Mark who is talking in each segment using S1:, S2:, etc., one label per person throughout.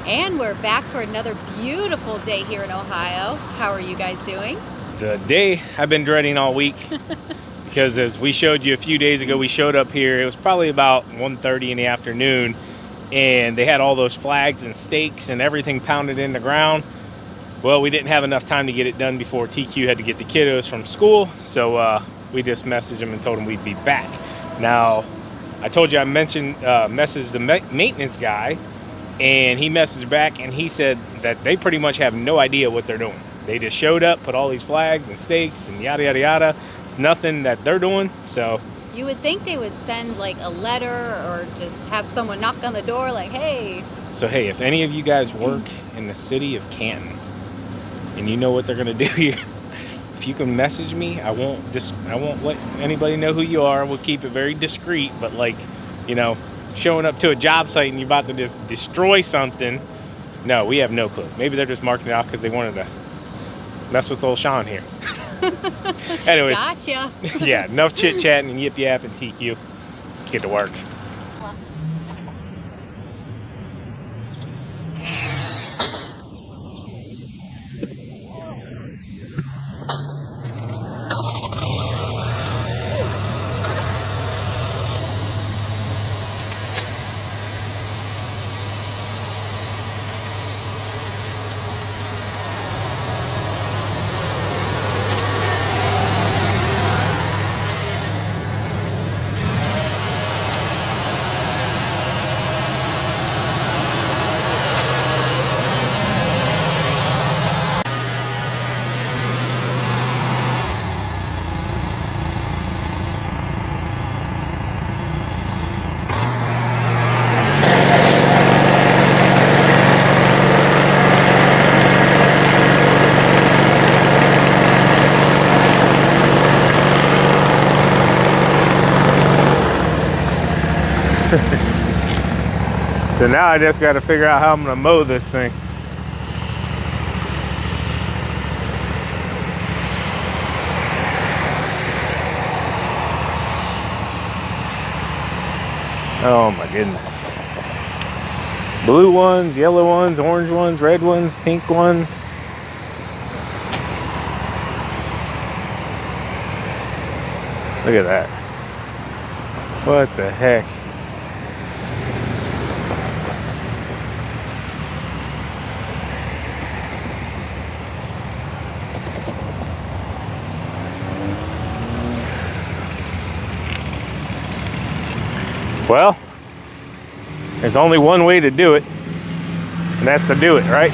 S1: And we're back for another beautiful day here in Ohio. How are you guys doing?
S2: The day I've been dreading all week because as we showed you a few days ago, we showed up here. It was probably about 1:30 in the afternoon, and they had all those flags and stakes and everything pounded in the ground. Well, we didn't have enough time to get it done before TQ had to get the kiddos from school, so we just messaged them and told them we'd be back. Now, I told you I messaged the maintenance guy, and he messaged back and he said that they pretty much have no idea what they're doing. They just showed up, put all these flags and stakes and yada yada yada. It's nothing that they're doing. So
S1: you would think they would send like a letter or just have someone knock on the door like, hey.
S2: So hey, if any of you guys work in the city of Canton and you know what they're gonna do here, if you can message me, I won't let anybody know who you are. We'll keep it very discreet, but like, you know, showing up to a job site and you're about to just destroy something. No, we have no clue. Maybe they're just marking it off because they wanted to mess with old Sean here. Anyways.
S1: Gotcha.
S2: Yeah, enough chit chatting and yip yap and TQ. Let's get to work. So now I just got to figure out how I'm going to mow this thing. Oh my goodness. Blue ones, yellow ones, orange ones, red ones, pink ones. Look at that. What the heck? Well, there's only one way to do it, and that's to do it, right?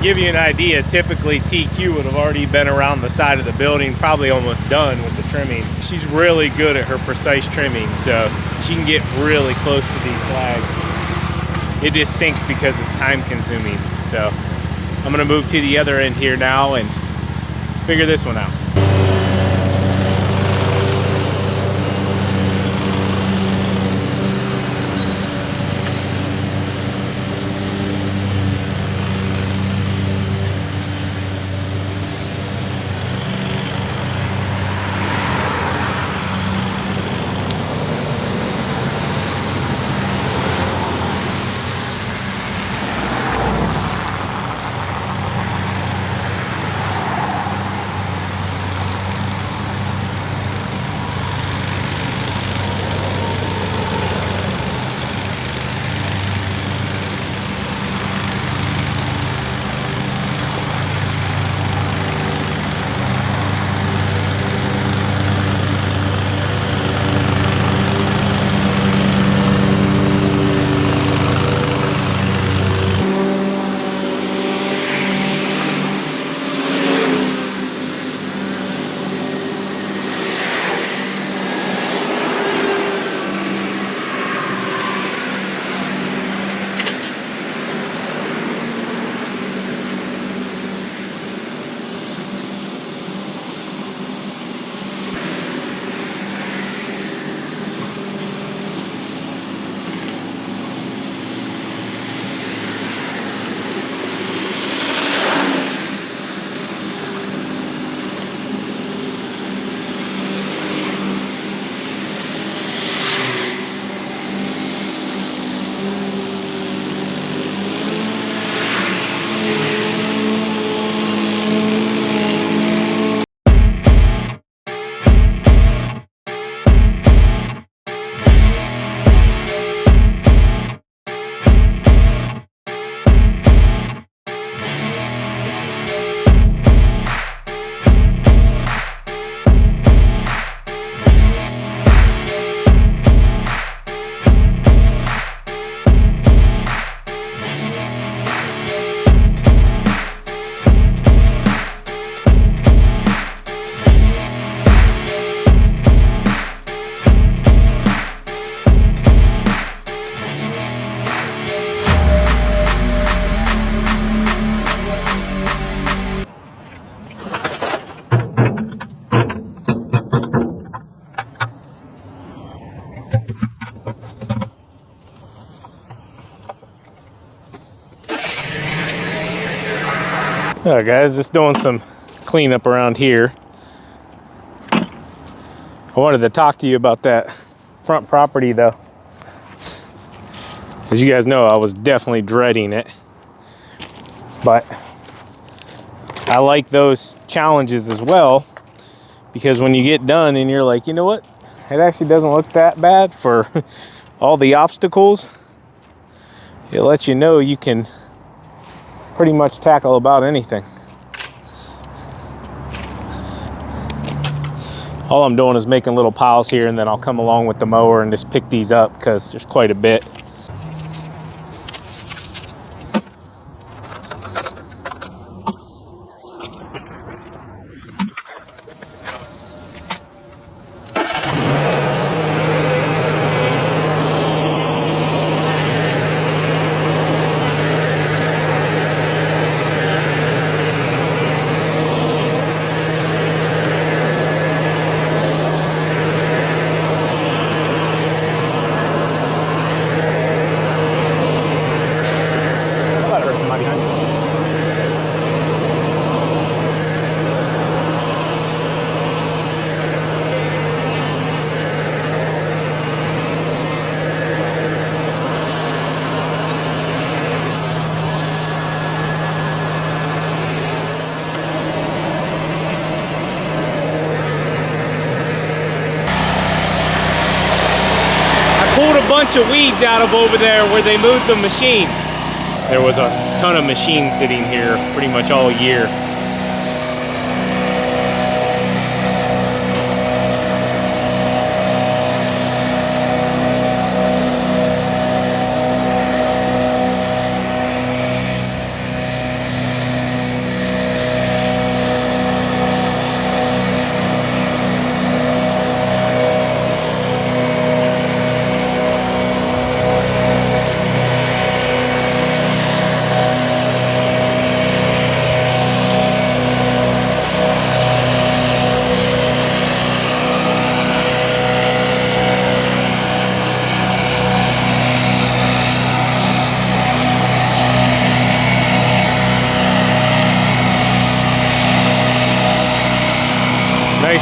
S2: give you an idea, typically TQ would have already been around the side of the building, probably almost done with the trimming. She's really good at her precise trimming, so she can get really close to these flags. It just stinks because it's time consuming. So I'm gonna move to the other end here now and figure this one out. All right, guys, just doing some cleanup around here. I wanted to talk to you about that front property though. As you guys know, I was definitely dreading it, but I like those challenges as well, because when you get done and you're like, you know what, it actually doesn't look that bad for all the obstacles, it lets you know you can pretty much tackle about anything. All I'm doing is making little piles here, and then I'll come along with the mower and just pick these up because there's quite a bit. Pulled a bunch of weeds out of over there where they moved the machines. There was a ton of machines sitting here pretty much all year.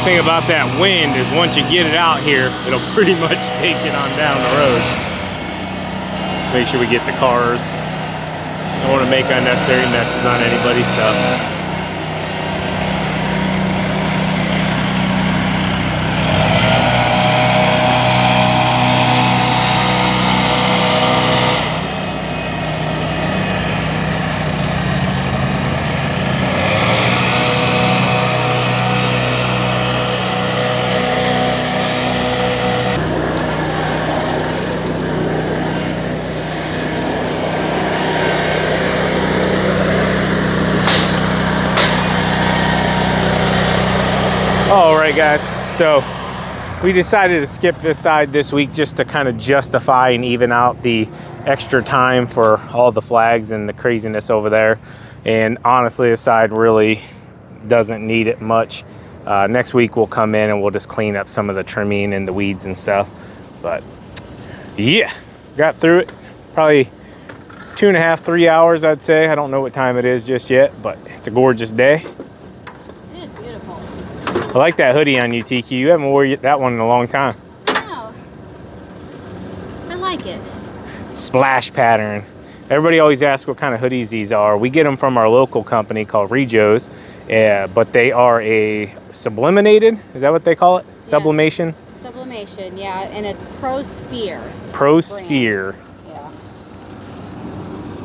S2: thing about that wind is once you get it out here, it'll pretty much take it on down the road. Let's make sure we get the cars. Don't want to make unnecessary messes on anybody's stuff. All right, guys, so we decided to skip this side this week just to kind of justify and even out the extra time for all the flags and the craziness over there. And honestly, this side really doesn't need it much. Next week we'll come in and we'll just clean up some of the trimming and the weeds and stuff. But yeah, got through it. Probably 2.5, 3 hours, I'd say. I don't know what time it is just yet, but it's a gorgeous day. I like that hoodie on you, TQ. You haven't worn that one in a long time.
S1: No. I like it.
S2: Splash pattern. Everybody always asks what kind of hoodies these are. We get them from our local company called Rejo's, but they are a subliminated. Is that what they call it? Yeah. Sublimation?
S1: Sublimation, yeah, and it's ProSphere.
S2: ProSphere.
S1: Yeah.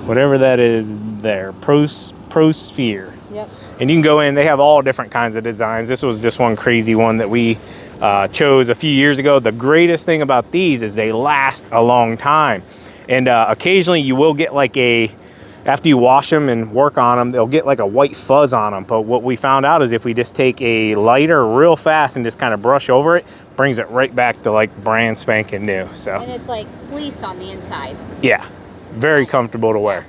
S2: Whatever that is there. ProSphere.
S1: Yep.
S2: And you can go in, they have all different kinds of designs. This was just one crazy one that we chose a few years ago. The greatest thing about these is they last a long time. And occasionally you will get like after you wash them and work on them, they'll get like a white fuzz on them. But what we found out is if we just take a lighter real fast and just kind of brush over it, brings it right back to like brand spanking new. So.
S1: And it's like fleece on the inside.
S2: Yeah, very comfortable to wear.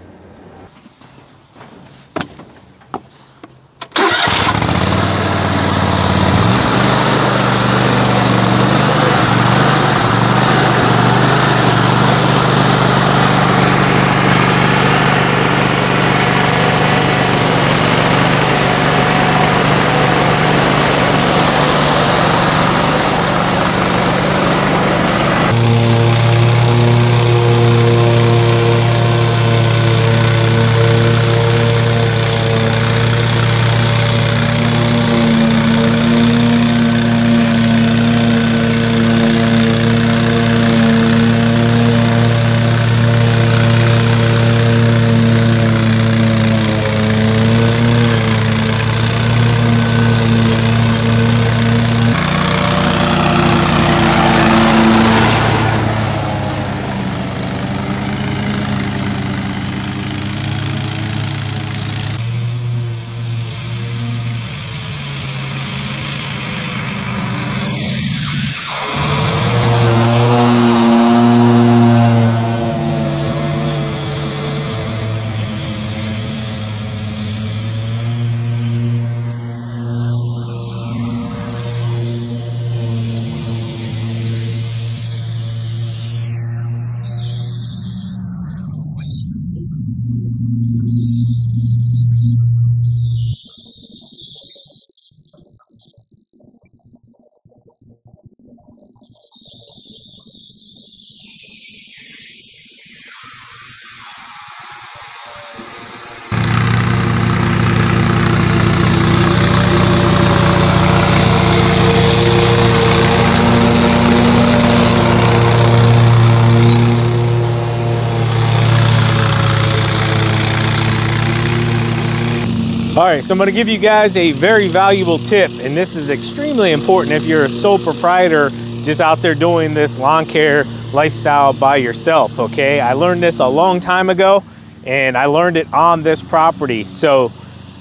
S2: All right, so I'm gonna give you guys a very valuable tip, and this is extremely important if you're a sole proprietor just out there doing this lawn care lifestyle by yourself, okay? I learned this a long time ago, and I learned it on this property. So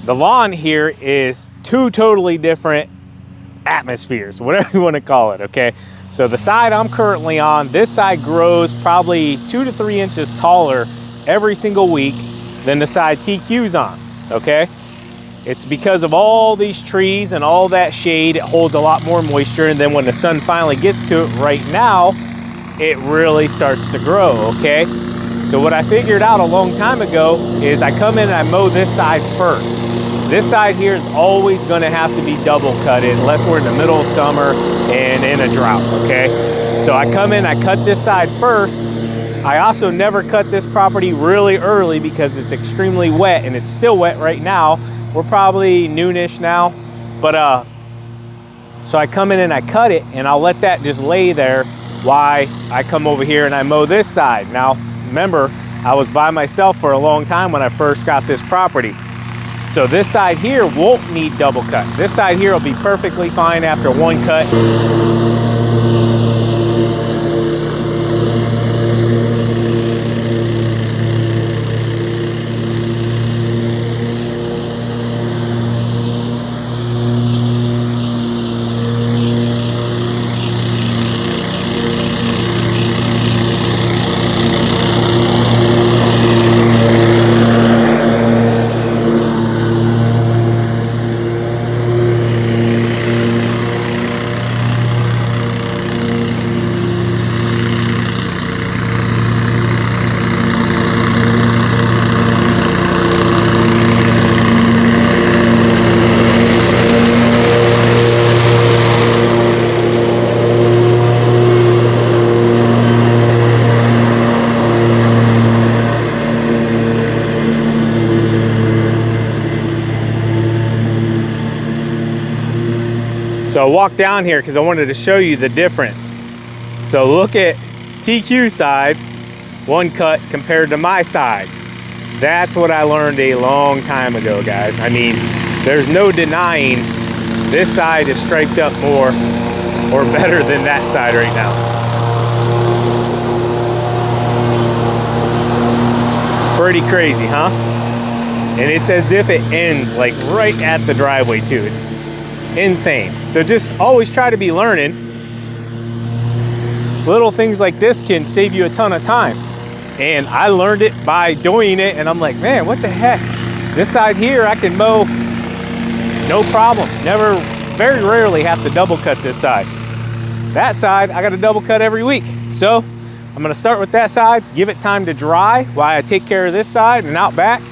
S2: the lawn here is two totally different atmospheres, whatever you wanna call it, okay? So the side I'm currently on, this side grows probably 2 to 3 inches taller every single week than the side TQ's on, okay? It's because of all these trees and all that shade, it holds a lot more moisture, and then when the sun finally gets to it right now, it really starts to grow, okay? So what I figured out a long time ago is I come in and I mow this side first. This side here is always going to have to be double cutted unless we're in the middle of summer and in a drought, okay? So I come in, I cut this side first. I also never cut this property really early because it's extremely wet, and it's still wet right now. We're probably noonish now, but so I come in and I cut it, and I'll let that just lay there while I come over here and I mow this side. Now, remember, I was by myself for a long time when I first got this property. So this side here won't need double cut. This side here will be perfectly fine after one cut. So I walked down here because I wanted to show you the difference. So look at TQ side, one cut compared to my side. That's what I learned a long time ago, guys. I mean, there's no denying this side is striped up more or better than that side right now. Pretty crazy, huh? And it's as if it ends like right at the driveway too. It's insane. So just always try to be learning. Little things like this can save you a ton of time. And I learned it by doing it, and I'm like, man, what the heck? This side here I can mow no problem. Never, very rarely have to double cut this side. That side I got to double cut every week. So I'm going to start with that side, give it time to dry while I take care of this side and out back.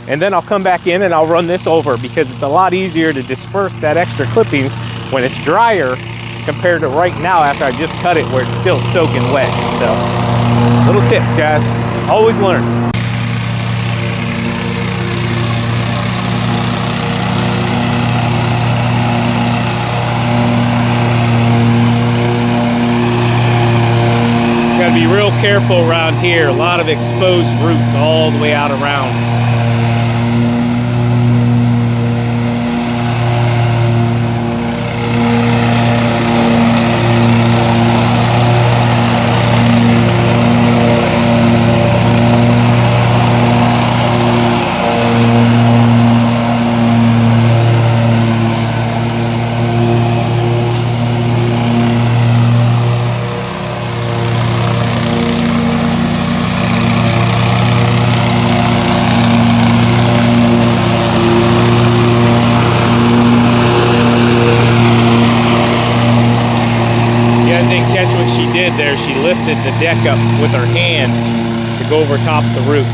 S2: And then I'll come back in and I'll run this over because it's a lot easier to disperse that extra clippings when it's drier compared to right now after I just cut it where it's still soaking wet. So, little tips, guys. Always learn. Gotta be real careful around here. A lot of exposed roots all the way out around. There, she lifted the deck up with her hand to go over top the roots.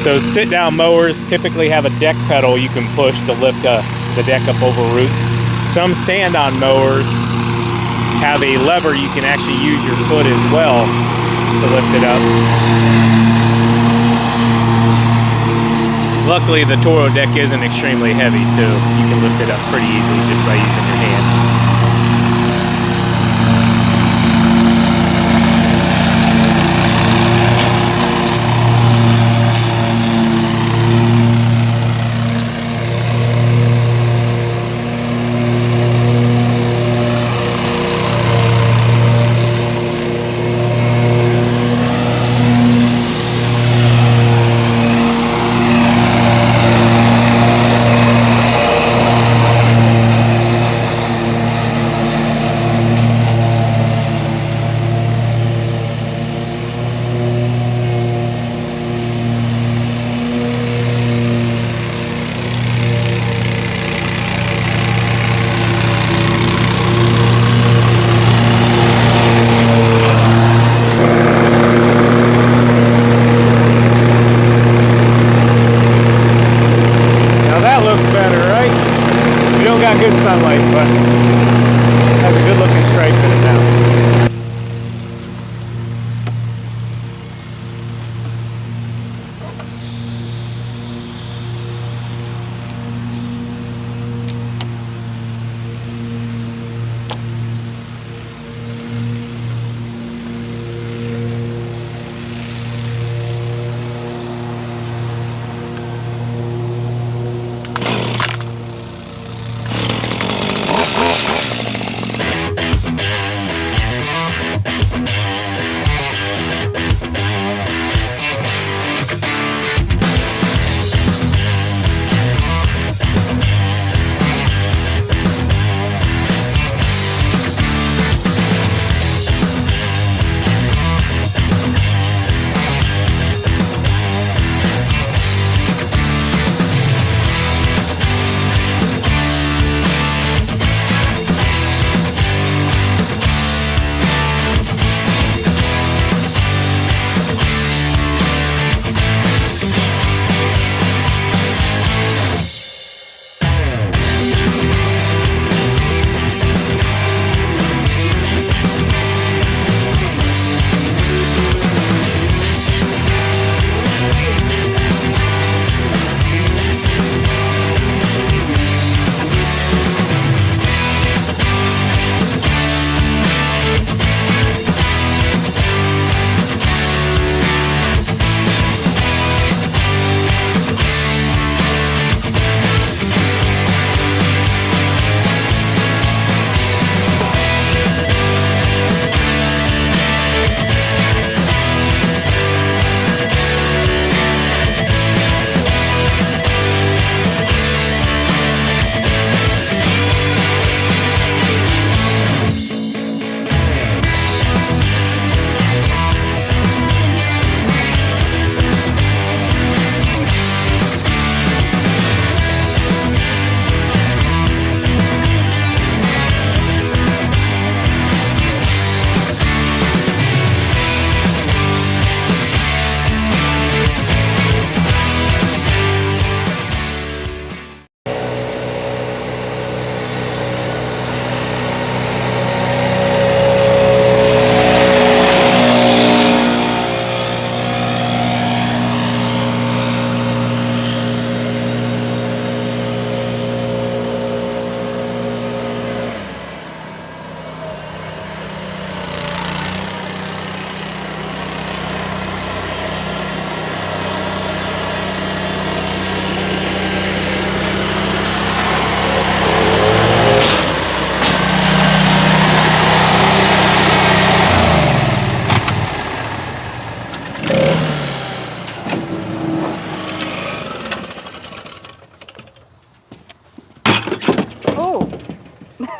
S2: So sit-down mowers typically have a deck pedal you can push to lift the deck up over roots. Some stand-on mowers have a lever you can actually use your foot as well to lift it up. Luckily the Toro deck isn't extremely heavy, so you can lift it up pretty easily just by using your hand.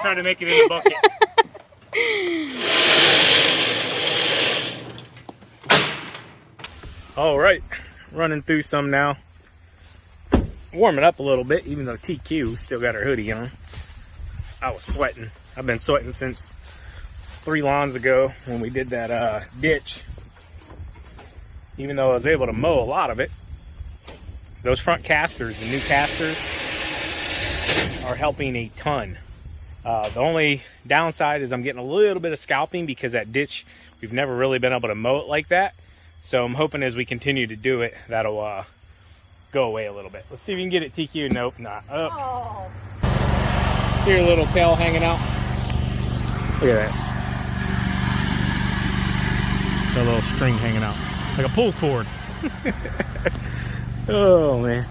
S2: try to make it in the bucket. All right, running through some now. Warming up a little bit, even though TQ still got her hoodie on. I was sweating. I've been sweating since 3 lawns ago when we did that ditch. Even though I was able to mow a lot of it, those front casters, the new casters, are helping a ton. The only downside is I'm getting a little bit of scalping because that ditch, we've never really been able to mow it like that. So I'm hoping as we continue to do it, that'll go away a little bit. Let's see if we can get it TQ. Nope, not. Oh. See your little tail hanging out? Look at that. That little string hanging out. Like a pull cord. Oh, man.